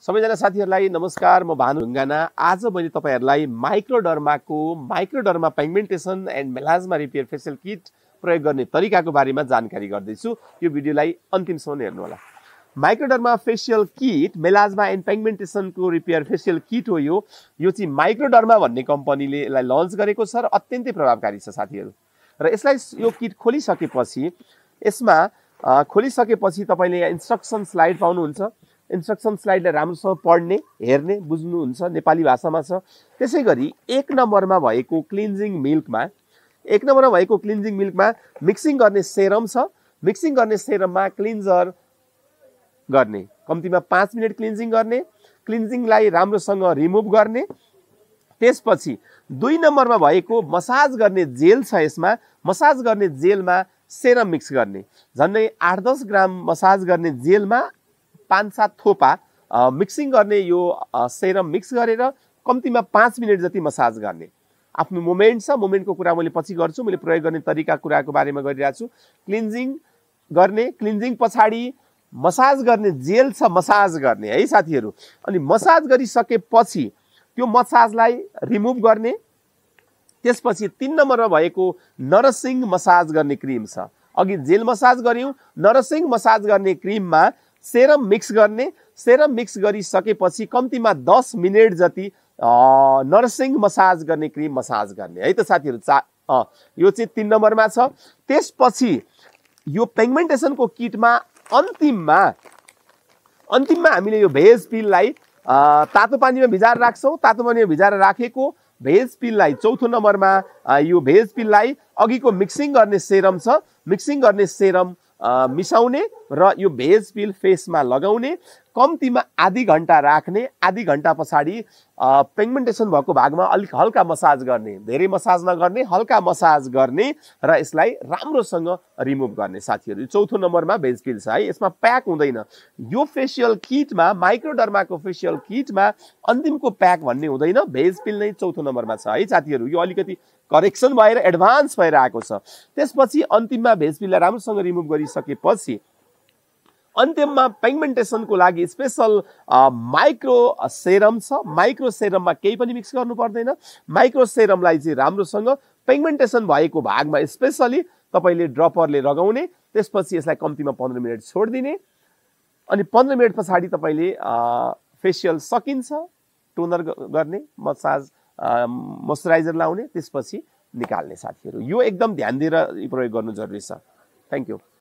सबैजना साथीहरुलाई नमस्कार। म भानु ढुङ्गाना। आज मैले तपाईहरुलाई Microderma pigmentation and melasma repair facial kit प्रयोग गर्ने तरिकाको बारेमा जानकारी गर्दैछु। यो भिडियोलाई अन्तिमसम्म हेर्नु होला। Microderma facial kit melasma and pigmentation को रिपेयर फेसियल किट हो। यो चाहिँ माइक्रोडर्मा भन्ने कम्पनीले यसलाई लन्च गरेको छ र अत्यन्तै प्रभावकारी छ साथीहरु। र यसलाई यो किट खोलिसकेपछि तपाईले यहाँ इन्स्ट्रक्सन स्लाइड पाउनुहुन्छ। इन्स्ट्रक्सन स्लाइडलाई राम्रोसँग पढ्ने, हेर्ने, बुझ्नुहुन्छ। नेपाली भाषामा छ। त्यसैगरी एक नम्बरमा भएको क्लिन्जिङ मिल्कमा मिक्सिङ गर्ने सेरम छ। मिक्सिङ गर्ने सेरममा क्लिन्जर गर्ने, कम्तीमा 5 मिनेट क्लिन्जिङ गर्ने, क्लिन्जिङलाई राम्रोसँग रिमुभ गर्ने। त्यसपछि 2 नम्बरमा भएको मसाज गर्ने जेल छ। यसमा मसाज गर्ने जेलमा सेरम मिक्स गर्ने, झन्डै 8-10 ग्राम मसाज गर्ने जेलमा 5-7 थोपा मिक्सिङ गर्ने यो सेरम मिक्स गरेर कम्तीमा 5 मिनेट जति मसाज गर्ने। आफ्नो मोमेन्ट छ, मोमेन्टको कुरा मैले पछि गर्छु। मैले प्रयोग गर्ने तरिका कुराको बारेमा गरिरहेको छु। क्लिन्जिङ गर्ने, क्लिन्जिङ पछाडि मसाज गर्ने जेल छ, मसाज गर्ने है साथीहरु। अनि मसाज गरिसकेपछि त्यो मसाजलाई रिमुभ गर्ने। त्यसपछि 3 नम्बरमा भएको नरसिङ मसाज गर्ने क्रिम छ। अघि जेल मसाज गर्यौं, नरसिङ मसाज गर्ने क्रिममा सेरम मिक्स गर्ने। सेरम मिक्स गरिसकेपछि कम्तीमा 10 मिनेट जति नरसिङ मसाज गर्ने क्रिम मसाज गर्ने है त साथीहरु। यो चाहिँ 3 नम्बरमा छ। त्यसपछि यो पिगमेन्टेसनको किटमा अन्तिममा हामीले यो भेज पिललाई तातो पानीमा भिजाएर राख्छौं। तातो पानीमा भिजाएर राखेको भेज पिललाई चौथो नम्बरमा यो भेज पिललाई अघिको मिक्सिङ गर्ने सेरम छ, मिक्सिङ गर्ने सेरम मिसाउने र यो भेज पिल फेसमा लगाउने। कम्तीमा आधी घण्टा राख्ने। आधी घण्टा पछाडि पिगमेन्टेसन भएको भागमा अलिक हल्का मसाज गर्ने, धेरै मसाज नगर्ने, हल्का मसाज गर्ने र यसलाई राम्रोसँग रिमुभ गर्ने साथीहरु। यो चौथो नम्बरमा भेज पिल छ है। यसमा प्याक हुँदैन। यो फेसियल किटमा, माइक्रोडर्माको फेसियल किटमा अन्तिमको प्याक भन्ने हुँदैन। भेज पिल नै चौथो नम्बरमा छ है साथीहरु। यो अलिकति करेक्सन भएर एडभान्स भएर आएको छ। त्यसपछि अन्तिममा भेज पिललाई राम्रोसँग रिमुभ गरिसकेपछि अन्तिममा पिगमेन्टेसनको लागि स्पेशल माइक्रो सेरम छ। माइक्रो सेरममा केही पनि मिक्स गर्नु पर्दैन। माइक्रो सेरमलाई चाहिँ राम्रोसँग पिगमेन्टेसन भएको भागमा स्पेशली तपाईले ड्रपरले लगाउने। त्यसपछि यसलाई कम्तीमा 15 मिनेट छोड्दिने। अनि 15 मिनेट पछाडि तपाईले फेसियल सकिन्छ। टोनर गर्ने, मसाज मोइस्चराइजर लाउने, त्यसपछि निकाल्ने साथीहरु। यो एकदम ध्यान दिएर प्रयोग गर्नु जरुरी छ। Thank you.